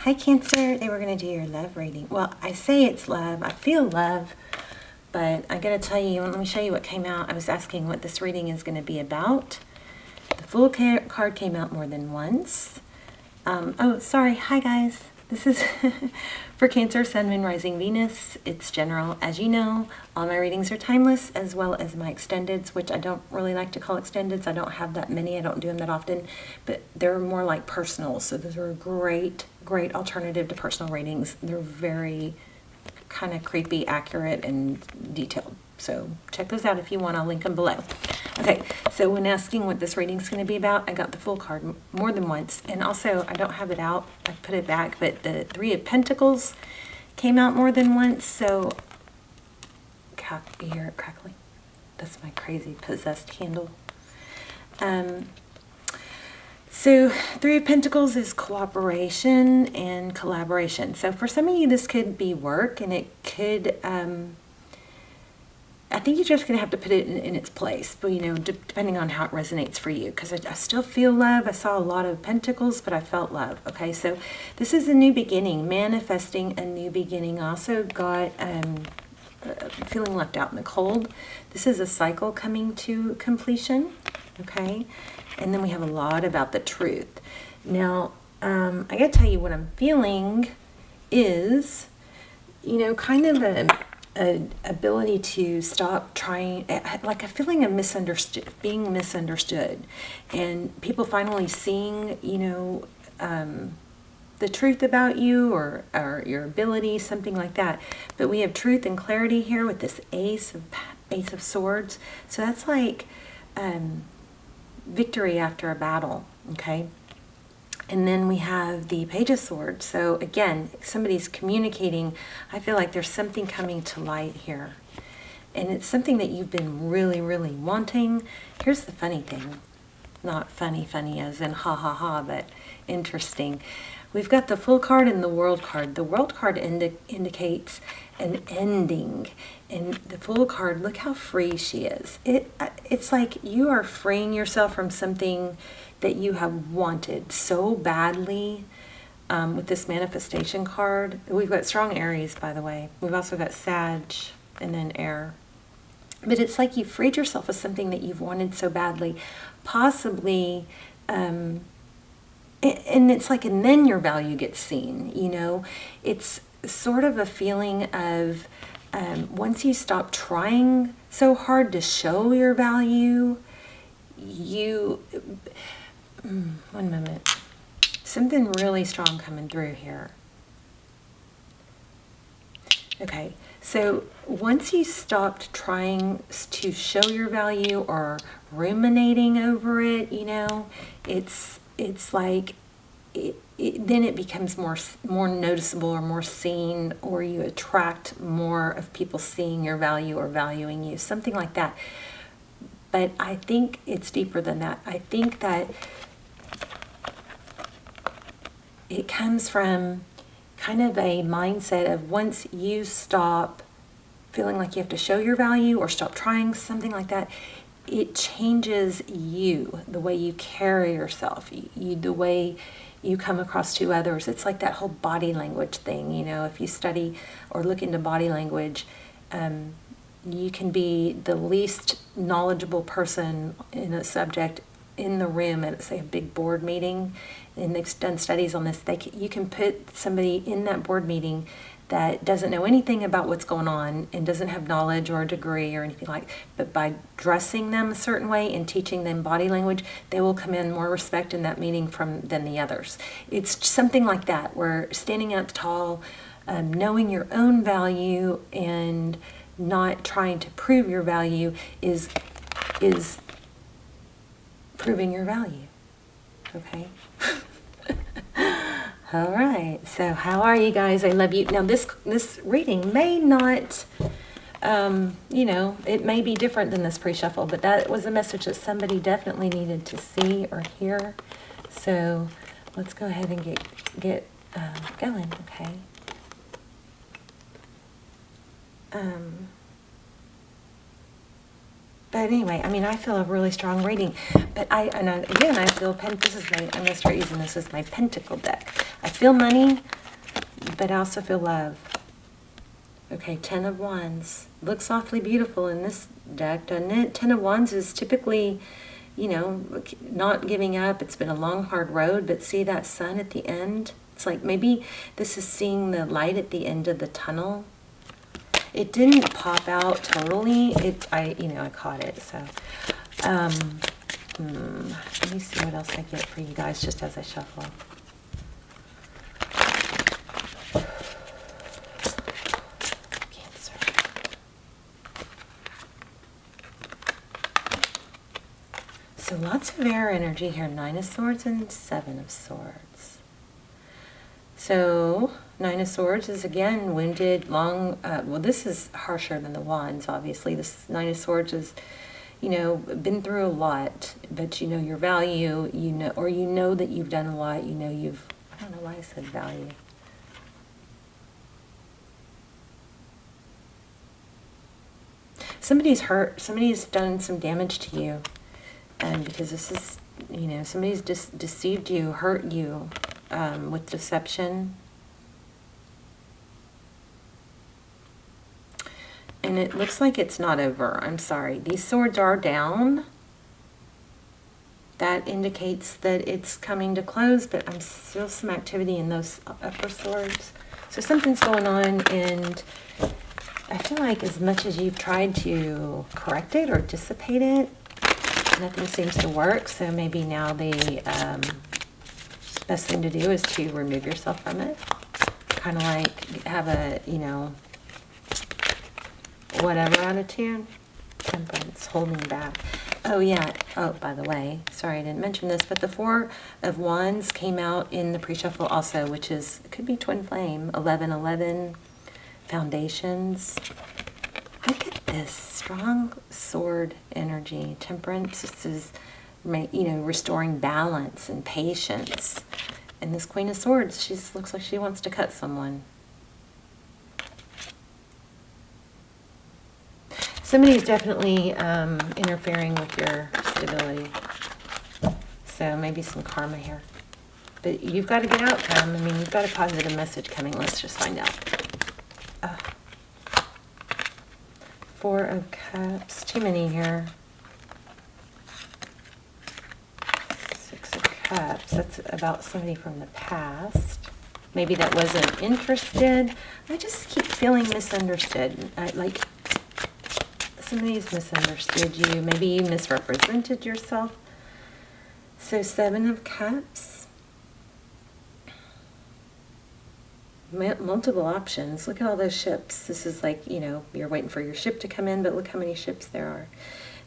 Hi Cancer, they were going to do your love reading. Well, I say it's love, I feel love, but I got to tell you, let me show you what came out. I was asking what this reading is going to be about. The Fool card came out more than once. Oh, sorry, hi guys. This is for Cancer, Sun, Moon, Rising, Venus. It's general. As you know, all my readings are timeless, as well as my extendeds, which I don't really like to call extendeds. I don't have that many. I don't do them that often, but they're more like personal. So those are a great alternative to personal readings. They're very kind of creepy, accurate, and detailed. So check those out if you want. I'll link them below. Okay, so when asking what this reading is going to be about, I got the Fool card more than once. And also, I don't have it out. I put it back, but the Three of Pentacles came out more than once. So, you hear it crackling? That's my crazy possessed candle. So Three of Pentacles is cooperation and collaboration. So for some of you, this could be work, and it could... I think you're just going to have to put it in its place, but you know, depending on how it resonates for you, because I still feel love. I saw a lot of pentacles, but I felt love. Okay, so this is a new beginning, manifesting a new beginning. I also got feeling left out in the cold. This is a cycle coming to completion. Okay, and then we have a lot about the truth. Now, I got to tell you what I'm feeling is, you know, kind of an ability to stop trying, like a feeling of being misunderstood, and people finally seeing, you know, the truth about you or your ability, something like that. But we have truth and clarity here with this Ace of Swords. So that's like victory after a battle. Okay. And then we have the Page of Swords. So again, somebody's communicating. I feel like there's something coming to light here. And it's something that you've been really, really wanting. Here's the funny thing. Not funny as in ha ha ha, but interesting. We've got the Fool card and the World card. The World card indicates an ending. And the Fool card, look how free she is. It's like you are freeing yourself from something that you have wanted so badly with this manifestation card. We've got strong Aries, by the way. We've also got Sag and then Air. But it's like you freed yourself of something that you've wanted so badly, possibly, and it's like, and then your value gets seen, you know? It's sort of a feeling of once you stop trying so hard to show your value, one moment. Something really strong coming through here. Okay, so once you stopped trying to show your value or ruminating over it, you know, it's like then it becomes more noticeable or more seen, or you attract more of people seeing your value or valuing you, something like that. But I think it's deeper than that. I think that it comes from kind of a mindset of once you stop feeling like you have to show your value or stop trying, something like that, it changes you, the way you carry yourself, the way you come across to others. It's like that whole body language thing, you know, if you study or look into body language, you can be the least knowledgeable person in a subject in the room at, say, a big board meeting, and they've done studies on this. You can put somebody in that board meeting that doesn't know anything about what's going on and doesn't have knowledge or a degree or anything like, but by dressing them a certain way and teaching them body language, they will come in more respect in that meeting than the others. It's something like that, where standing out tall, knowing your own value and not trying to prove your value is proving your value. Okay. All right. So how are you guys? I love you. Now this reading may not, you know, it may be different than this pre-shuffle, but that was a message that somebody definitely needed to see or hear. So let's go ahead and get going. Okay. But anyway, I mean, I feel a really strong reading. But again, I feel, I'm going to start using this as my pentacle deck. I feel money, but I also feel love. Okay, 10 of Wands. Looks awfully beautiful in this deck, doesn't it? 10 of Wands is typically, you know, not giving up. It's been a long, hard road, but see that sun at the end? It's like maybe this is seeing the light at the end of the tunnel. It didn't pop out totally. I caught it. So, let me see what else I get for you guys just as I shuffle. Cancer. So lots of air energy here. 9 of Swords and 7 of Swords. So 9 of Swords is again wounded, long. Well, this is harsher than the Wands, obviously. This 9 of Swords is, you know, been through a lot, but you know your value, you know, or you know that you've done a lot. You know you've. I don't know why I said value. Somebody's hurt. Somebody's done some damage to you, and because this is, you know, somebody's deceived you, hurt you. With deception. And it looks like it's not over. I'm sorry. These swords are down. That indicates that it's coming to close, but I'm still some activity in those upper swords. So something's going on, and I feel like as much as you've tried to correct it or dissipate it, nothing seems to work. So maybe now the best thing to do is to remove yourself from it. Kind of like have a, you know, whatever attitude. Temperance, holding back. Oh yeah, oh by the way, sorry I didn't mention this, but the 4 of Wands came out in the pre-shuffle also, which is, it could be twin flame, 1111, foundations. Look at this, strong sword energy. Temperance, this is, you know, restoring balance and patience. And this Queen of Swords, she looks like she wants to cut someone. Somebody's definitely interfering with your stability. So maybe some karma here. But you've got a good outcome. I mean, you've got a positive message coming. Let's just find out. 4 of Cups. Too many here. 6 of Cups. That's about somebody from the past. Maybe that wasn't interested. I just keep feeling misunderstood. Like somebody's misunderstood you. Maybe you misrepresented yourself. So 7 of Cups. Multiple options. Look at all those ships. This is like, you know, you're waiting for your ship to come in, but look how many ships there are.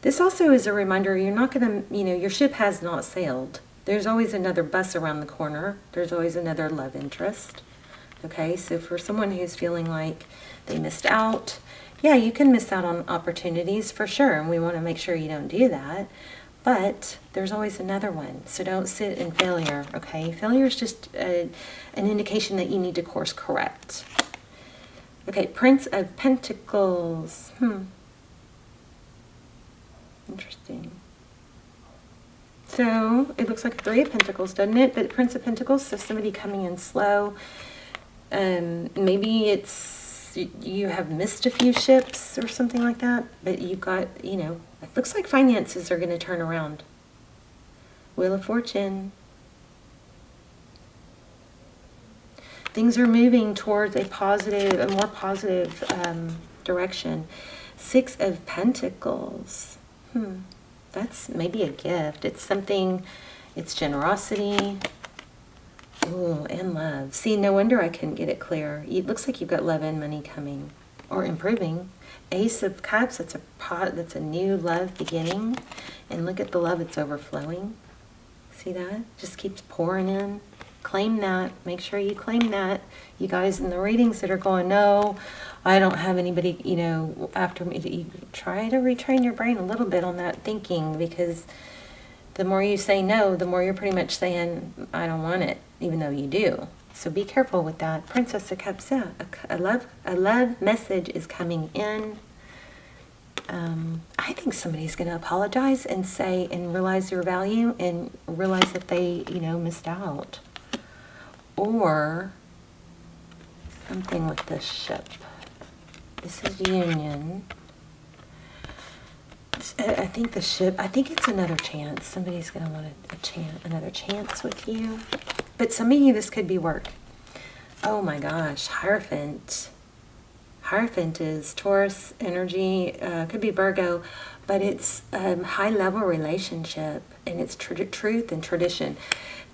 This also is a reminder you're not going to, you know, your ship has not sailed. There's always another bus around the corner. There's always another love interest. Okay, so for someone who's feeling like they missed out, yeah, you can miss out on opportunities for sure, and we want to make sure you don't do that. But there's always another one, so don't sit in failure, okay? Failure is just an indication that you need to course correct. Okay, Prince of Pentacles. Interesting. So it looks like 3 of Pentacles, doesn't it? But Prince of Pentacles, so somebody coming in slow. Maybe it's you have missed a few ships or something like that, but you've got, you know, it looks like finances are going to turn around. Wheel of Fortune. Things are moving towards a more positive direction. 6 of Pentacles. That's maybe a gift. It's something, it's generosity. Ooh, and love. See, no wonder I couldn't get it clear. It looks like you've got love and money coming or improving. Ace of Cups, that's a new love beginning. And look at the love, it's overflowing. See that? Just keeps pouring in. Claim that. Make sure you claim that. You guys in the readings that are going, no, I don't have anybody, you know, after me. You try to retrain your brain a little bit on that thinking, because the more you say no, the more you're pretty much saying, I don't want it, even though you do. So be careful with that. Princess of Cups, yeah, a love message is coming in. I think somebody's going to apologize and say, and realize your value and realize that they, missed out. Or something with this ship. This is union. I think the ship, I think it's another chance. Somebody's going to want another chance with you. But some of you, this could be work. Oh my gosh, Hierophant. Hierophant is Taurus energy, could be Virgo, but it's a high-level relationship, and it's truth and tradition.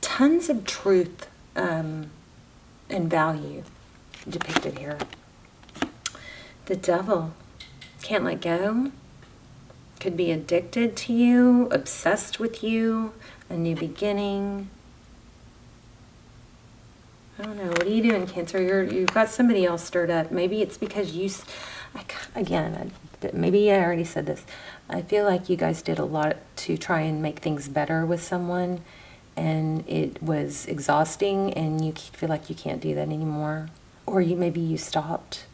Tons of truth and value depicted here. The Devil, can't let go, could be addicted to you, obsessed with you, a new beginning. I don't know. What are you doing, Cancer? You've got somebody else stirred up. Maybe it's because maybe I already said this. I feel like you guys did a lot to try and make things better with someone, and it was exhausting, and you feel like you can't do that anymore. Or maybe you stopped.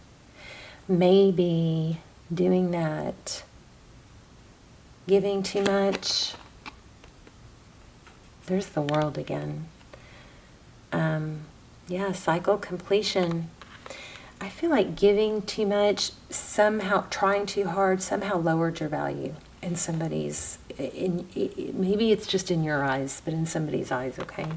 Maybe doing that, giving too much. There's the World again. Yeah, cycle completion. I feel like giving too much, somehow trying too hard, somehow lowered your value in somebody's, maybe it's just in your eyes, but in somebody's eyes, okay?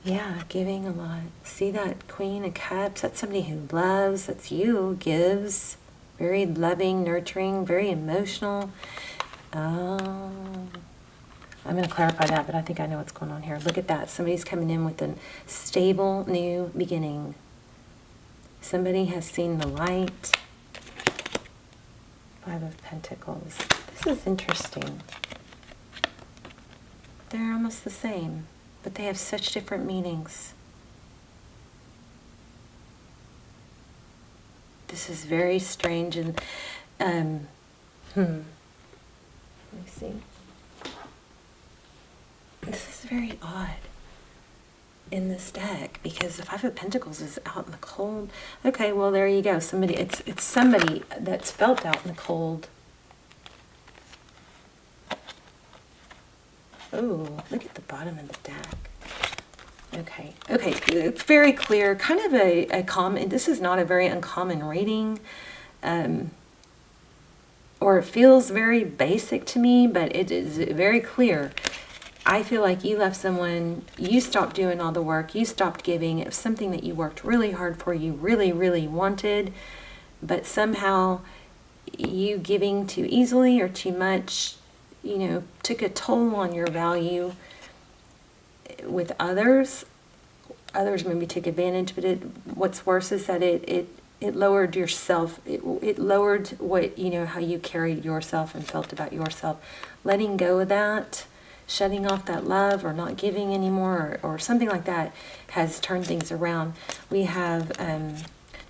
Yeah, giving a lot. See that Queen of Cups? That's somebody who loves, that's you, gives, very loving, nurturing, very emotional. I'm going to clarify that, but I think I know what's going on here. Look at that. Somebody's coming in with a stable new beginning. Somebody has seen the light. Five of Pentacles. This is interesting. They're almost the same, but they have such different meanings. This is very strange and, let me see. This is very odd in this deck because the Five of Pentacles is out in the cold. Okay, well there you go. It's somebody that's felt out in the cold. Oh, look at the bottom of the deck. Okay, it's very clear. Kind of a common. This is not a very uncommon reading, or it feels very basic to me, but it is very clear. I feel like you left someone, you stopped doing all the work, you stopped giving. It was something that you worked really hard for, you really, really wanted, but somehow you giving too easily or too much, took a toll on your value with others. Others maybe took advantage, but what's worse is that it lowered yourself. It lowered what, how you carried yourself and felt about yourself. Letting go of that, shutting off that love or not giving anymore or something like that has turned things around. We have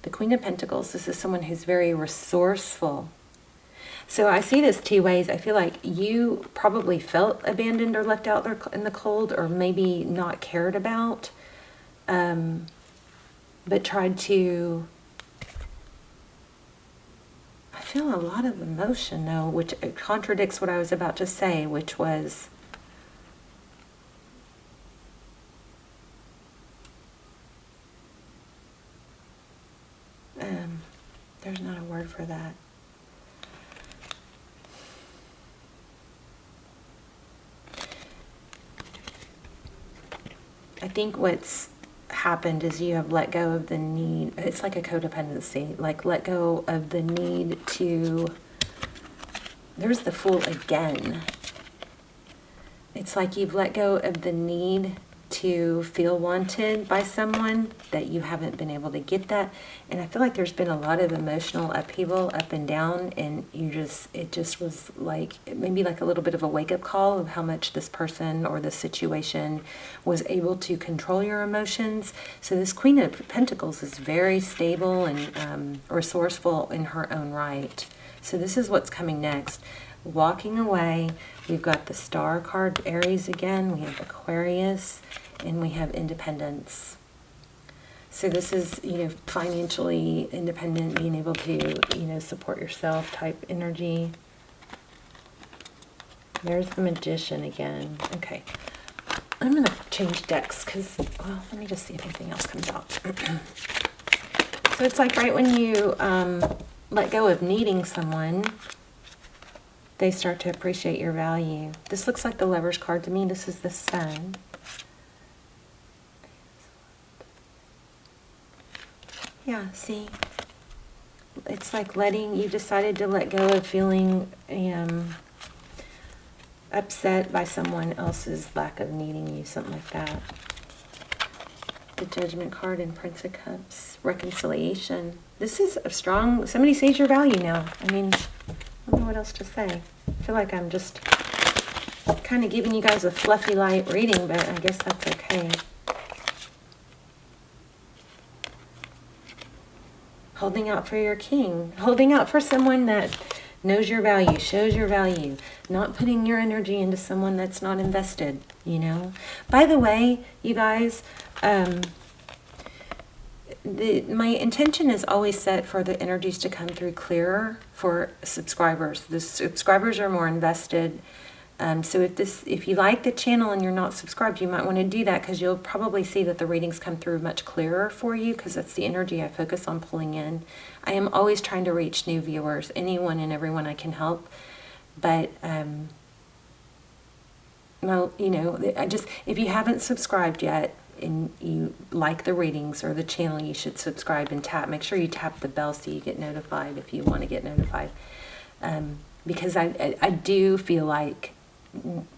the Queen of Pentacles. This is someone who's very resourceful. So I see this two ways. I feel like you probably felt abandoned or left out there in the cold, or maybe not cared about, but tried to... I feel a lot of emotion though, which contradicts what I was about to say, which was... there's not a word for that. I think what's happened is you have let go of the need. It's like a codependency, like let go of the need to... There's the Fool again. It's like you've let go of the need to feel wanted by someone, that you haven't been able to get that. And I feel like there's been a lot of emotional upheaval up and down, and it just was like maybe like a little bit of a wake-up call of how much this person or this situation was able to control your emotions. So this Queen of Pentacles is very stable and resourceful in her own right. So this is what's coming next. Walking away. We've got the Star card, Aries again. We have Aquarius, and we have Independence. So this is, you know, financially independent, being able to, you know, support yourself type energy. There's the Magician again. Okay. I'm going to change decks because, well, let me just see if anything else comes out. So it's like right when you let go of needing someone, they start to appreciate your value. This looks like the Lover's card to me. This is the Sun. Yeah, see? It's like you decided to let go of feeling upset by someone else's lack of needing you, something like that. The Judgment card and Prince of Cups, reconciliation. This is a strong, somebody sees your value now. I mean, I don't know what else to say. I feel like I'm just kind of giving you guys a fluffy light reading, but I guess that's okay. Holding out for your king. Holding out for someone that knows your value, shows your value. Not putting your energy into someone that's not invested, you know. By the way, you guys, my intention is always set for the energies to come through clearer for subscribers. The subscribers are more invested. So if you like the channel and you're not subscribed, you might want to do that, because you'll probably see that the readings come through much clearer for you, because that's the energy I focus on pulling in. I am always trying to reach new viewers, anyone and everyone I can help. But, well, you know, if you haven't subscribed yet and you like the readings or the channel, you should subscribe and make sure you tap the bell so you get notified if you want to get notified. Because I do feel like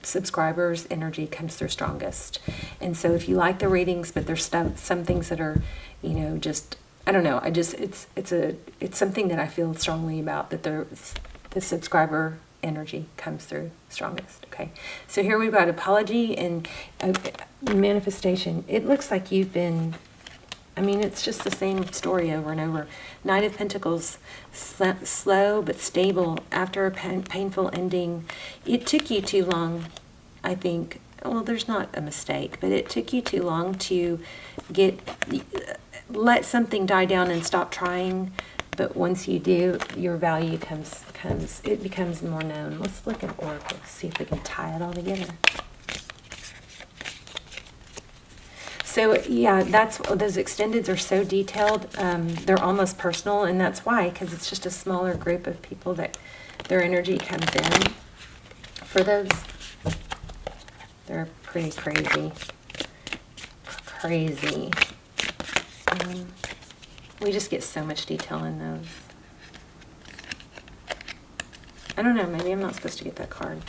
subscribers' energy comes through strongest. And so if you like the readings, but there's some things that are, you know, just, I don't know, it's something that I feel strongly about, that the subscriber energy comes through strongest. Okay, so here we've got apology and manifestation. It looks like you've been, I mean, it's just the same story over and over. Knight of Pentacles, slow but stable after a painful ending. It took you too long, I think. Well, there's not a mistake, but it took you too long to let something die down and stop trying. But once you do, your value it becomes more known. Let's look at Oracle, see if we can tie it all together. So yeah, those extendeds are so detailed. They're almost personal, and that's why, because it's just a smaller group of people that their energy comes in. For those, they're pretty crazy. We just get so much detail in those. I don't know, maybe I'm not supposed to get that card.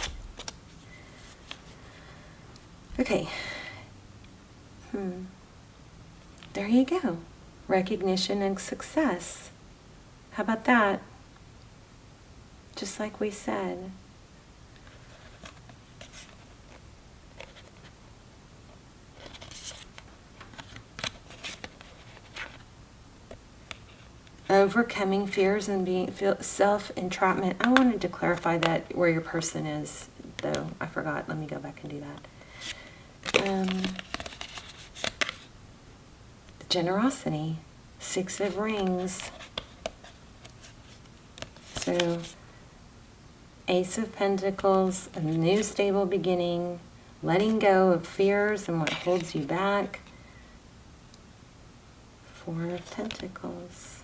Okay. There you go. Recognition and success. How about that? Just like we said. Overcoming fears and being self-entrapment. I wanted to clarify that where your person is, though. I forgot. Let me go back and do that. Generosity. 6 of Rings. So, Ace of Pentacles, a new stable beginning, letting go of fears and what holds you back. 4 of Pentacles.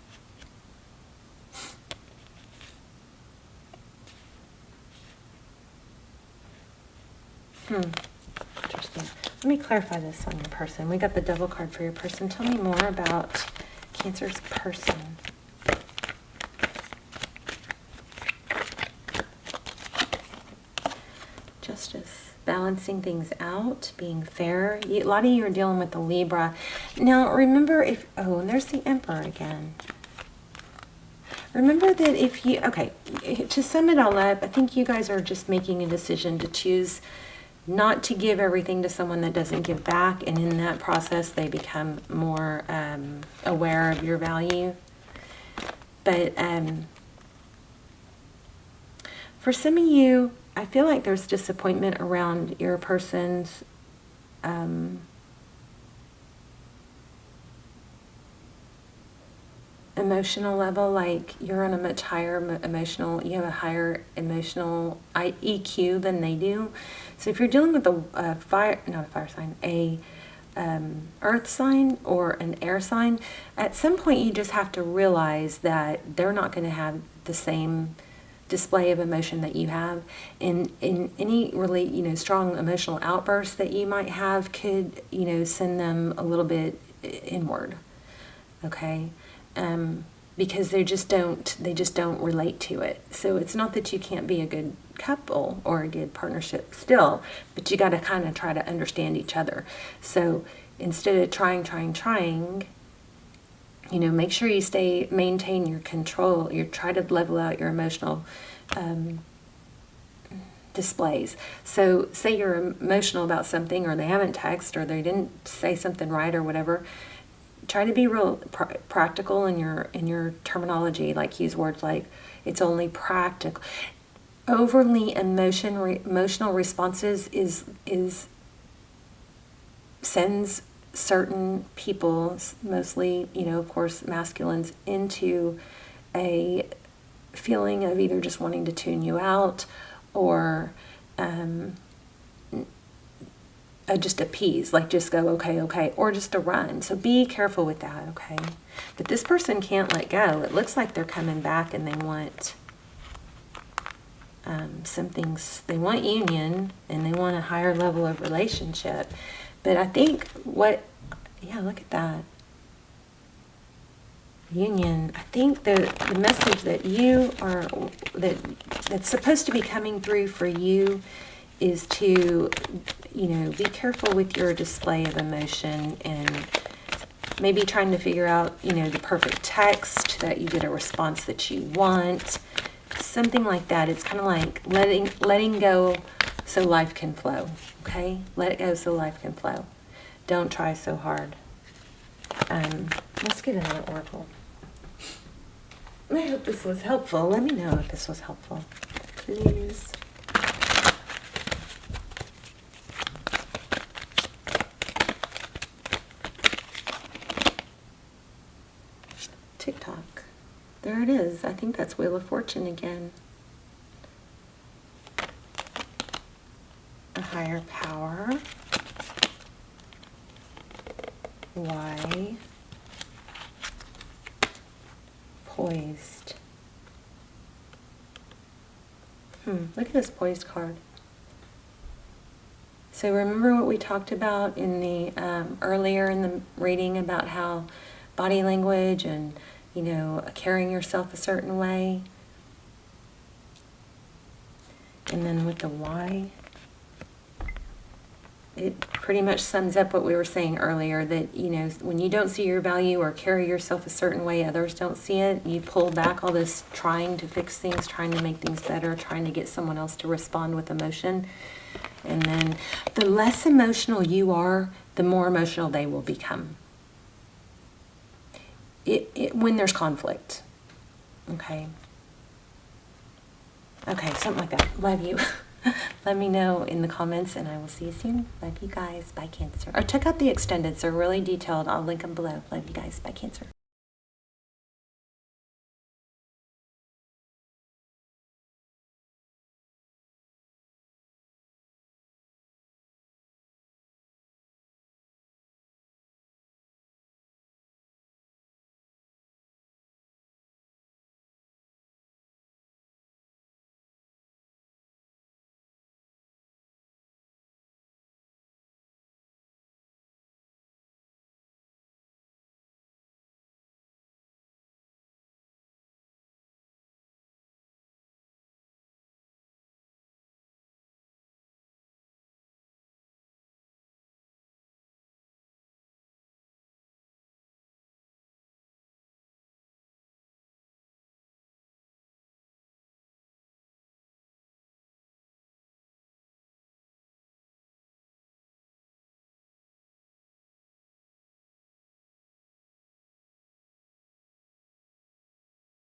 Interesting. Let me clarify this on your person. We got the Devil card for your person. Tell me more about Cancer's person. Justice. Balancing things out, being fair. A lot of you are dealing with the Libra. Now, remember and there's the Emperor again. Remember that to sum it all up, I think you guys are just making a decision to choose not to give everything to someone that doesn't give back, and in that process they become more aware of your value. But for some of you, I feel like there's disappointment around your person's emotional level, like you're on a much higher emotional, you have a higher emotional EQ than they do. So if you're dealing with a fire, not a fire sign, a earth sign or an air sign, at some point you just have to realize that they're not going to have the same display of emotion that you have. In any really, strong emotional outbursts that you might have could, send them a little bit inward. Okay. Because they just don't relate to it. So it's not that you can't be a good couple or a good partnership still, but you got to kind of try to understand each other. So instead of trying, make sure you maintain your control. You try to level out your emotional displays. So say you're emotional about something, or they haven't texted, or they didn't say something right, or whatever. Try to be real practical in your terminology. Like use words like it's only practical. Overly emotional responses sends certain people, mostly of course masculines, into a feeling of either just wanting to tune you out or just appease, like just go okay, or just to run. So be careful with that, okay? But this person can't let go. It looks like they're coming back and they want they want union and they want a higher level of relationship. But I think look at that. Union. I think the message that that's supposed to be coming through for you is to, be careful with your display of emotion, and maybe trying to figure out, the perfect text that you get a response that you want, something like that. It's kind of like letting go so life can flow, okay? Let it go so life can flow. Don't try so hard. Let's get another oracle. I hope this was helpful. Let me know if this was helpful, please. TikTok. There it is. I think that's Wheel of Fortune again. A higher power. Why? Poised. Look at this poised card. So remember what we talked about in the earlier in the reading about how body language and carrying yourself a certain way. And then with the why, it pretty much sums up what we were saying earlier, that, when you don't see your value or carry yourself a certain way, others don't see it, you pull back all this trying to fix things, trying to make things better, trying to get someone else to respond with emotion. And then the less emotional you are, the more emotional they will become. When there's conflict. Okay, something like that. Love you. Let me know in the comments, and I will see you soon. Love you guys. Bye, Cancer. Or check out the extendeds. They're really detailed. I'll link them below. Love you guys. Bye, Cancer.